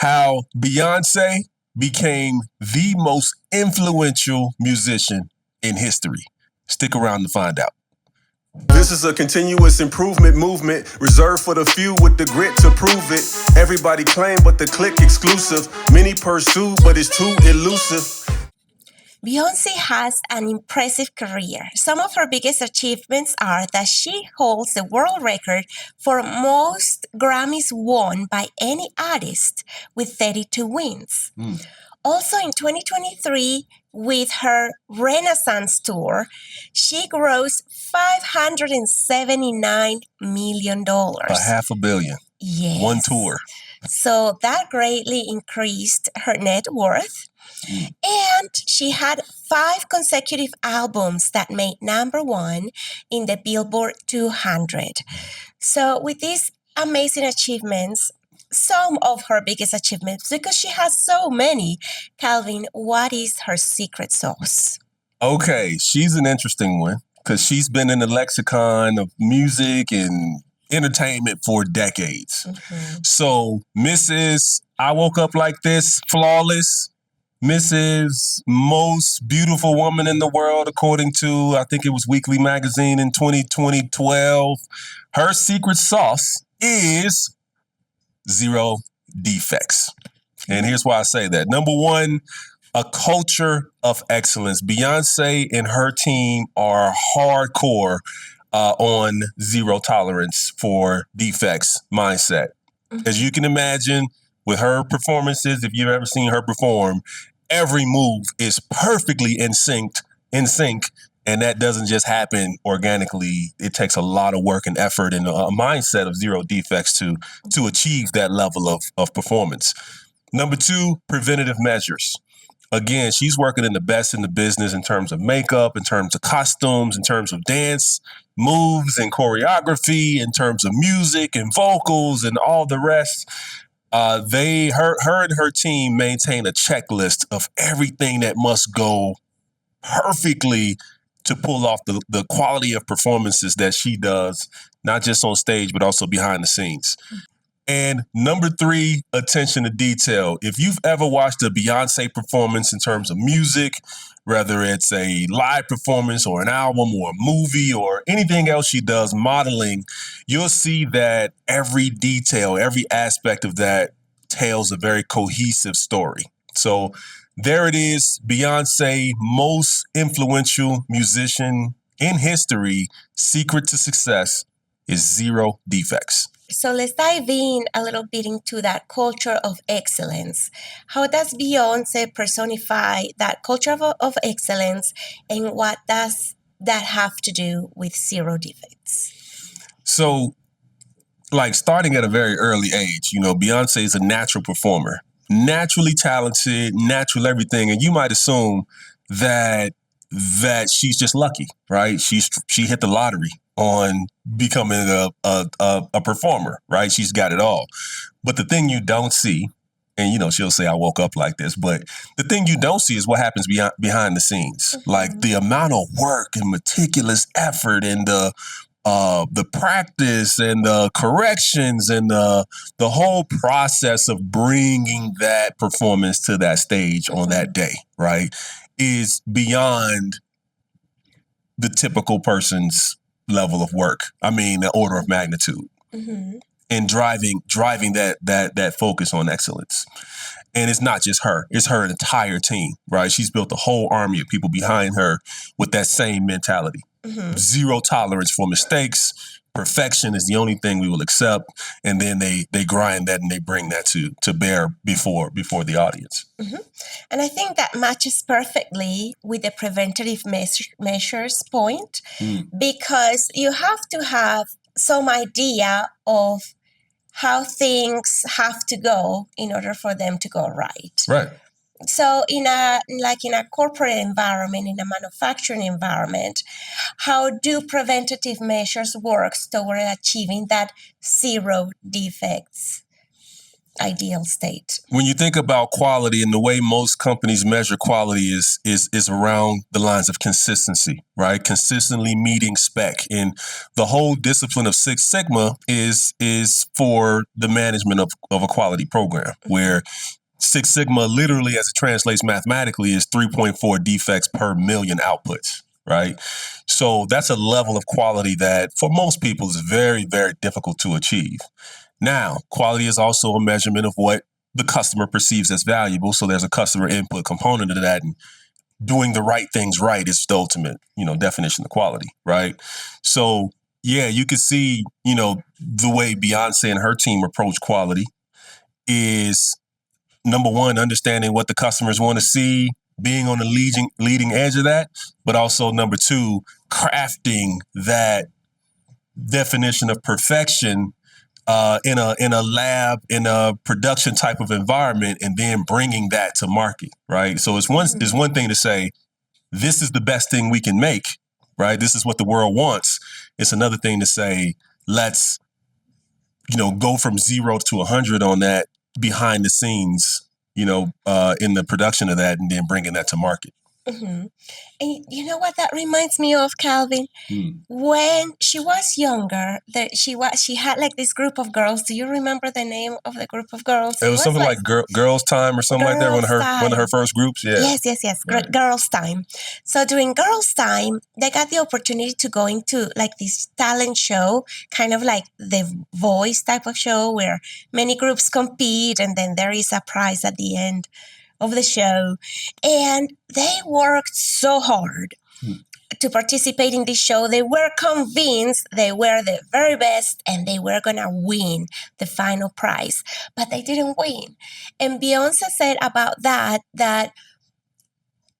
how Beyonce became the most influential musician in history. Stick around to find out. This is a continuous improvement movement reserved for the few with the grit to prove it. Everybody claim, but the click exclusive. Many pursue, but it's too elusive. Beyoncé has an impressive career. Some of her biggest achievements are that she holds the world record for most Grammys won by any artist, with 32 wins. Also in 2023, with her Renaissance tour, she grossed $579 million. $500 million. Yes. One tour. So that greatly increased her net worth. And she had 5 consecutive albums that made #1 in the Billboard 200. So with these amazing achievements, some of her biggest achievements, because she has so many, Calvin, what is her secret sauce? Okay, she's an interesting one because she's been in the lexicon of music and entertainment for decades. So Mrs. I Woke Up Like This, flawless. Mrs. Most Beautiful Woman in the World, according to, I think it was Weekly Magazine in 2012. Her secret sauce is 0 defects. And here's why I say that. Number one, a culture of excellence. Beyonce and her team are hardcore on zero tolerance for defects mindset. As you can imagine, with her performances, if you've ever seen her perform, every move is perfectly in sync, and that doesn't just happen organically. It takes a lot of work and effort and a mindset of 0 defects to achieve that level of performance. Number 2, preventative measures. Again, she's working in the best in the business in terms of makeup, in terms of costumes, in terms of dance moves and choreography, in terms of music and vocals and all the rest. Her and her team maintain a checklist of everything that must go perfectly to pull off the quality of performances that she does, not just on stage, but also behind the scenes. And number 3, attention to detail. If you've ever watched a Beyonce performance in terms of music, whether it's a live performance or an album or a movie or anything else she does, modeling, you'll see that every detail, every aspect of that tells a very cohesive story. So there it is, Beyonce, most influential musician in history. Secret to success is 0 defects. So let's dive in a little bit into that culture of excellence. How does Beyonce personify that culture of excellence, and what does that have to do with 0 defects? So, like, starting at a very early age, Beyonce is a natural performer, naturally talented, natural everything, and you might assume that she's just lucky, right? She hit the lottery on becoming a performer, right? She's got it all. But the thing you don't see, and she'll say, I woke up like this, but the thing you don't see is what happens behind the scenes. Like the amount of work and meticulous effort and the practice and the corrections and the whole process of bringing that performance to that stage on that day, right, is beyond the typical person's level of work. I mean, the order of magnitude, and driving that focus on excellence. And it's not just her; it's her entire team, right? She's built a whole army of people behind her with that same mentality. 0 tolerance for mistakes. Perfection is the only thing we will accept, and then they grind that and they bring that to bear before the audience. And I think that matches perfectly with the preventative measures point, because you have to have some idea of how things have to go in order for them to go right. Right. So in a corporate environment, in a manufacturing environment, how do preventative measures work toward achieving that 0 defects ideal state. When you think about quality and the way most companies measure quality is around the lines of consistency, right? Consistently meeting spec. And the whole discipline of Six Sigma is for the management of a quality program, where Six Sigma literally, as it translates mathematically, is 3.4 defects per million outputs, right? So that's a level of quality that for most people is very, very difficult to achieve. Now, quality is also a measurement of what the customer perceives as valuable. So there's a customer input component to that, and doing the right things right is the ultimate, definition of quality, right? So yeah, you can see, the way Beyonce and her team approach quality is, number one, understanding what the customers want to see, being on the leading edge of that, but also number two, crafting that definition of perfection in a lab, in a production type of environment, and then bringing that to market, right? So it's one thing to say, this is the best thing we can make, right? This is what the world wants. It's another thing to say, let's, go from 0 to 100 on that behind the scenes, in the production of that, and then bringing that to market. Mm-hmm. And you know what that reminds me of, Calvin? When she was younger, she had like this group of girls. Do you remember the name of the group of girls? It was something like Girls Time or something like that. One of her first groups. Yeah. Yes. Right. Girls Time. So during Girls Time, they got the opportunity to go into like this talent show, kind of like the Voice type of show where many groups compete, and then there is a prize at the end of the show. And they worked so hard to participate in this show. They were convinced they were the very best and they were gonna win the final prize, but they didn't win. And Beyonce said about that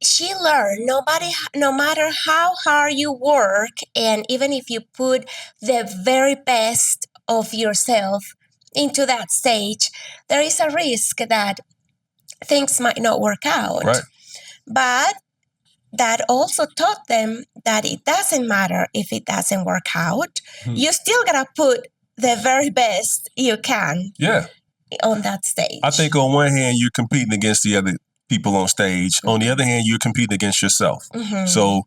she learned no matter how hard you work, and even if you put the very best of yourself into that stage, there is a risk that things might not work out. Right. But that also taught them that it doesn't matter if it doesn't work out. You still gotta put the very best you can on that stage. I think on one hand, you're competing against the other people on stage. On the other hand, you're competing against yourself. So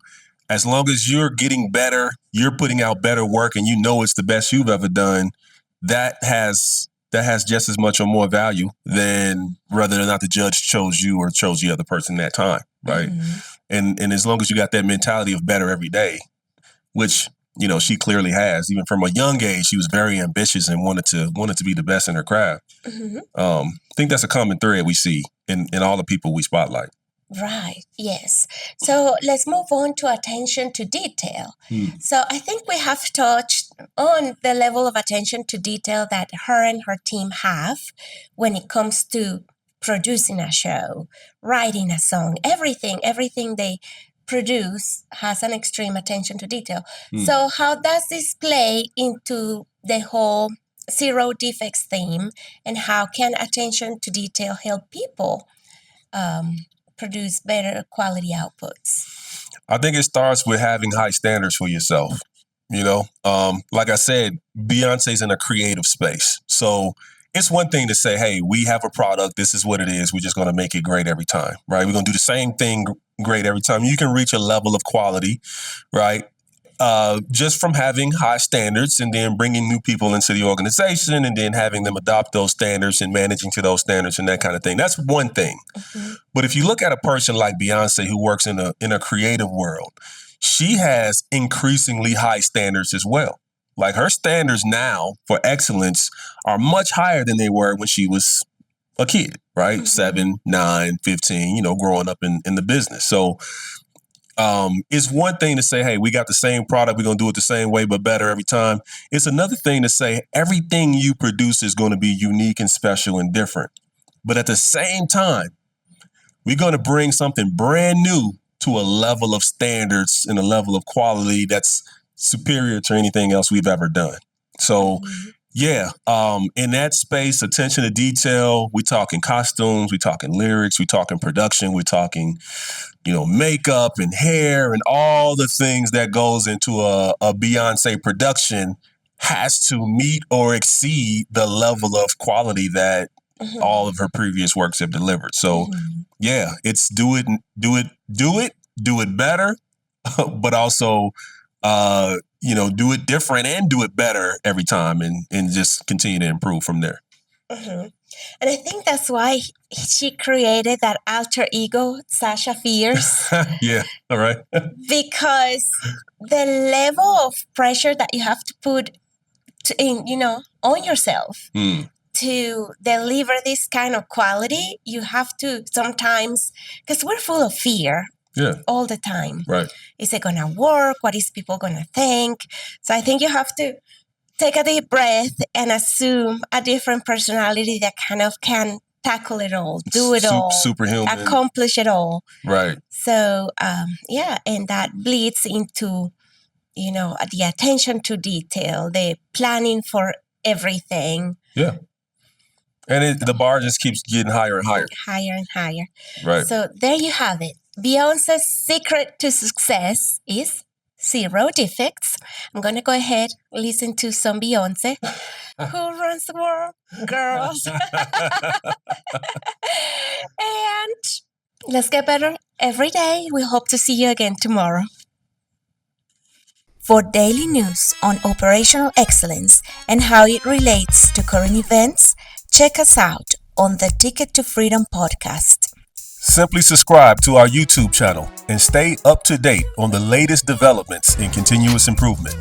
as long as you're getting better, you're putting out better work, and it's the best you've ever done, that has just as much or more value than whether or not the judge chose you or chose the other person that time, right? And as long as you got that mentality of better every day, which she clearly has, even from a young age, she was very ambitious and wanted to be the best in her craft. I think that's a common thread we see in all the people we spotlight. Right, yes. So let's move on to attention to detail. So I think we have touched on the level of attention to detail that her and her team have when it comes to producing a show, writing a song, everything they produce has an extreme attention to detail. So how does this play into the whole zero defects theme, and how can attention to detail help people produce better quality outputs? I think it starts with having high standards for yourself. Like I said, Beyonce's in a creative space. So it's one thing to say, hey, we have a product. This is what it is. We're just going to make it great every time, right? We're going to do the same thing great every time. You can reach a level of quality, right? Just from having high standards and then bringing new people into the organization and then having them adopt those standards and managing to those standards and that kind of thing. That's one thing. But if you look at a person like Beyonce who works in a creative world, she has increasingly high standards as well. Like her standards now for excellence are much higher than they were when she was a kid, right? 7, 9, 15, growing up in the business. So it's one thing to say, hey, we got the same product, we're going to do it the same way, but better every time. It's another thing to say everything you produce is going to be unique and special and different. But at the same time, we're going to bring something brand new to a level of standards and a level of quality that's superior to anything else we've ever done. So in that space, attention to detail, we talking costumes, we talking lyrics, we talking production, we're talking, makeup and hair and all the things that goes into a Beyonce production has to meet or exceed the level of quality that all of her previous works have delivered. So yeah, it's do it better, but also do it different and do it better every time, and just continue to improve from there. And I think that's why she created that alter ego, Sasha Fierce. Yeah, all right. Because the level of pressure that you have to put on yourself to deliver this kind of quality, you have to sometimes, because we're full of fear all the time. Right. Is it going to work? What is people going to think? So I think you have to take a deep breath and assume a different personality that kind of can tackle it all, do it all, superhuman, accomplish it all. Right. So, and that bleeds into, the attention to detail, the planning for everything. Yeah. And the bar just keeps getting higher and higher. Higher and higher. Right. So there you have it. Beyonce's secret to success is 0 defects. I'm going to go ahead and listen to some Beyonce. Who runs the world? Girls. And let's get better every day. We hope to see you again tomorrow. For daily news on operational excellence and how it relates to current events, check us out on the Ticket to Freedom podcast. Simply subscribe to our YouTube channel and stay up to date on the latest developments in continuous improvement.